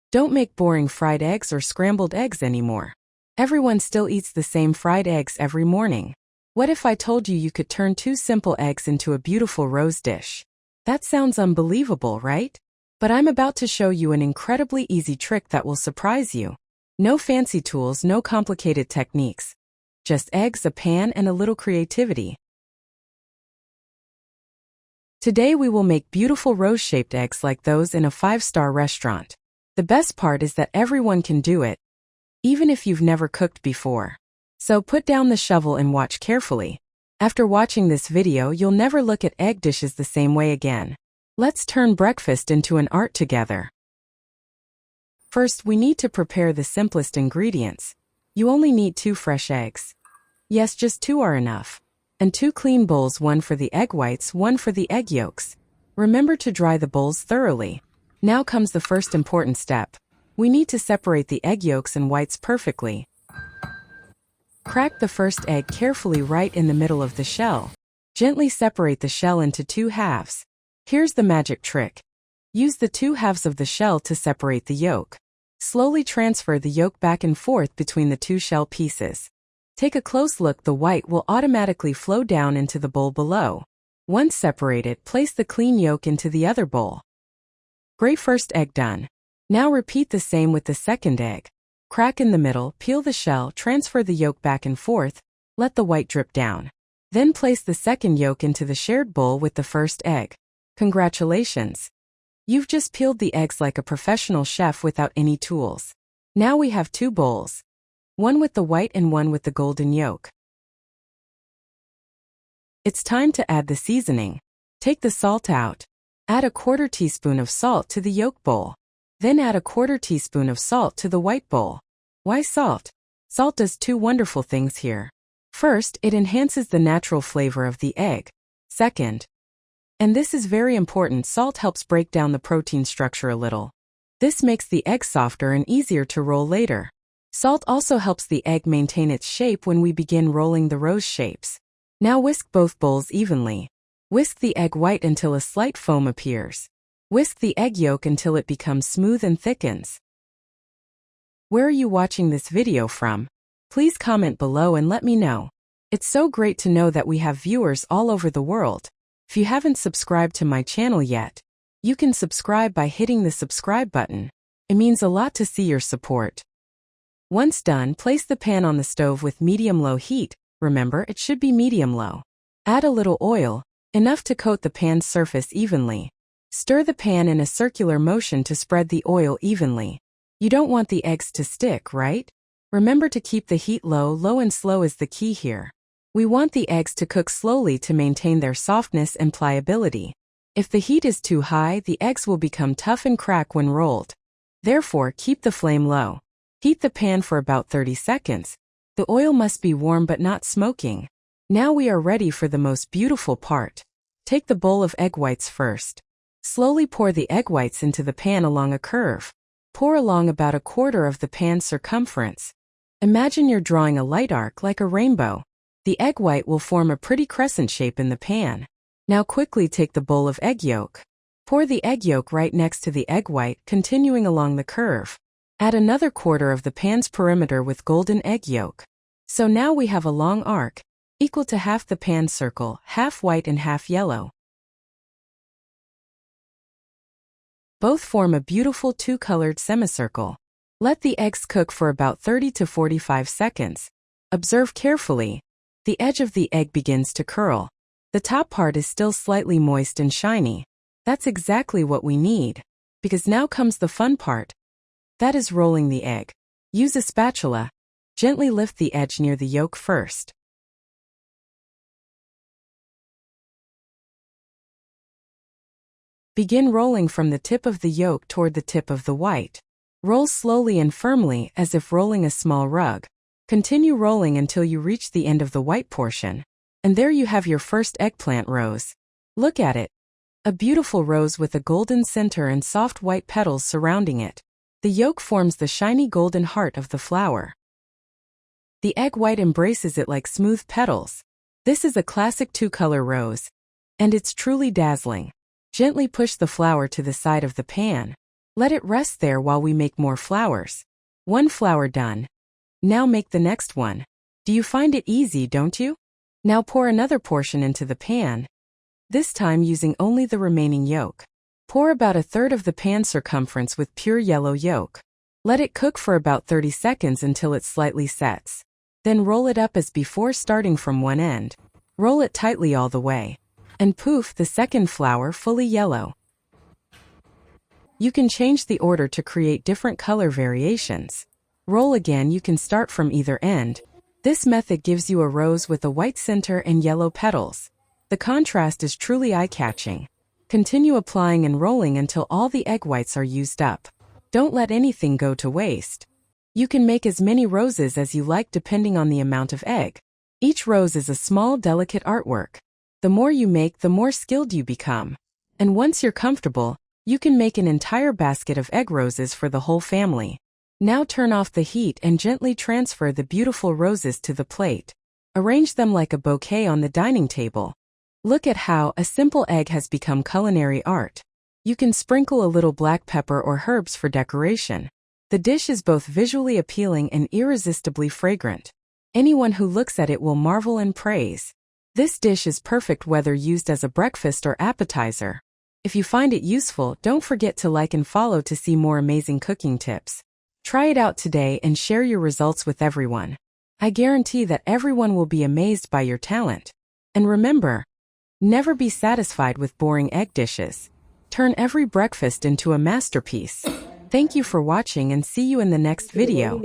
Don't make boring fried eggs or scrambled eggs anymore. Everyone still eats the same fried eggs every morning. What if I told you you could turn 2 simple eggs into a beautiful rose dish? That sounds unbelievable, right? But I'm about to show you an incredibly easy trick that will surprise you. No fancy tools, no complicated techniques. Just eggs, a pan, and a little creativity. Today we will make beautiful rose-shaped eggs like those in a 5-star restaurant. The best part is that everyone can do it, even if you've never cooked before. So put down the shovel and watch carefully. After watching this video, you'll never look at egg dishes the same way again. Let's turn breakfast into an art together. First, we need to prepare the simplest ingredients. You only need 2 fresh eggs. Yes, just 2 are enough. And 2 clean bowls, 1 for the egg whites, 1 for the egg yolks. Remember to dry the bowls thoroughly. Now comes the first important step. We need to separate the egg yolks and whites perfectly. Crack the first egg carefully right in the middle of the shell. Gently separate the shell into 2 halves. Here's the magic trick. Use the 2 halves of the shell to separate the yolk. Slowly transfer the yolk back and forth between the 2 shell pieces. Take a close look, the white will automatically flow down into the bowl below. Once separated, place the clean yolk into the other bowl. Great, first egg done. Now repeat the same with the second egg. Crack in the middle, peel the shell, transfer the yolk back and forth, let the white drip down. Then place the second yolk into the shared bowl with the first egg. Congratulations! You've just peeled the eggs like a professional chef without any tools. Now we have 2 bowls. One with the white and one with the golden yolk. It's time to add the seasoning. Take the salt out. Add a 1/4 teaspoon of salt to the yolk bowl. Then add a 1/4 teaspoon of salt to the white bowl. Why salt? Salt does 2 wonderful things here. First, it enhances the natural flavor of the egg. Second, and this is very important, salt helps break down the protein structure a little. This makes the egg softer and easier to roll later. Salt also helps the egg maintain its shape when we begin rolling the rose shapes. Now whisk both bowls evenly. Whisk the egg white until a slight foam appears. Whisk the egg yolk until it becomes smooth and thickens. Where are you watching this video from? Please comment below and let me know. It's so great to know that we have viewers all over the world. If you haven't subscribed to my channel yet, you can subscribe by hitting the subscribe button. It means a lot to see your support. Once done, place the pan on the stove with medium-low heat. Remember, it should be medium-low. Add a little oil, enough to coat the pan's surface evenly. Stir the pan in a circular motion to spread the oil evenly. You don't want the eggs to stick, right? Remember to keep the heat low. Low and slow is the key here. We want the eggs to cook slowly to maintain their softness and pliability. If the heat is too high, the eggs will become tough and crack when rolled. Therefore, keep the flame low. Heat the pan for about 30 seconds. The oil must be warm but not smoking. Now we are ready for the most beautiful part. Take the bowl of egg whites first. Slowly pour the egg whites into the pan along a curve. Pour along about 1/4 of the pan's circumference. Imagine you're drawing a light arc like a rainbow. The egg white will form a pretty crescent shape in the pan. Now quickly take the bowl of egg yolk. Pour the egg yolk right next to the egg white, continuing along the curve. Add another 1/4 of the pan's perimeter with golden egg yolk. So now we have a long arc, equal to half the pan circle, half white and half yellow. Both form a beautiful 2-colored semicircle. Let the eggs cook for about 30 to 45 seconds. Observe carefully. The edge of the egg begins to curl. The top part is still slightly moist and shiny. That's exactly what we need. Because now comes the fun part. That is rolling the egg. Use a spatula. Gently lift the edge near the yolk first. Begin rolling from the tip of the yolk toward the tip of the white. Roll slowly and firmly as if rolling a small rug. Continue rolling until you reach the end of the white portion. And there you have your first eggplant rose. Look at it. A beautiful rose with a golden center and soft white petals surrounding it. The yolk forms the shiny golden heart of the flower. The egg white embraces it like smooth petals. This is a classic 2-color rose. And it's truly dazzling. Gently push the flower to the side of the pan. Let it rest there while we make more flours. One flour done. Now make the next one. Do you find it easy, don't you? Now pour another portion into the pan, this time using only the remaining yolk. Pour about a third of the pan circumference with pure yellow yolk. Let it cook for about 30 seconds until it slightly sets. Then roll it up as before, starting from one end. Roll it tightly all the way. And poof, the second flour fully yellow. You can change the order to create different color variations. Roll again, you can start from either end. This method gives you a rose with a white center and yellow petals. The contrast is truly eye-catching. Continue applying and rolling until all the egg whites are used up. Don't let anything go to waste. You can make as many roses as you like depending on the amount of egg. Each rose is a small, delicate artwork. The more you make, the more skilled you become. And once you're comfortable, you can make an entire basket of egg roses for the whole family. Now turn off the heat and gently transfer the beautiful roses to the plate. Arrange them like a bouquet on the dining table. Look at how a simple egg has become culinary art. You can sprinkle a little black pepper or herbs for decoration. The dish is both visually appealing and irresistibly fragrant. Anyone who looks at it will marvel and praise. This dish is perfect whether used as a breakfast or appetizer. If you find it useful, don't forget to like and follow to see more amazing cooking tips. Try it out today and share your results with everyone. I guarantee that everyone will be amazed by your talent. And remember, never be satisfied with boring egg dishes. Turn every breakfast into a masterpiece. Thank you for watching and see you in the next video.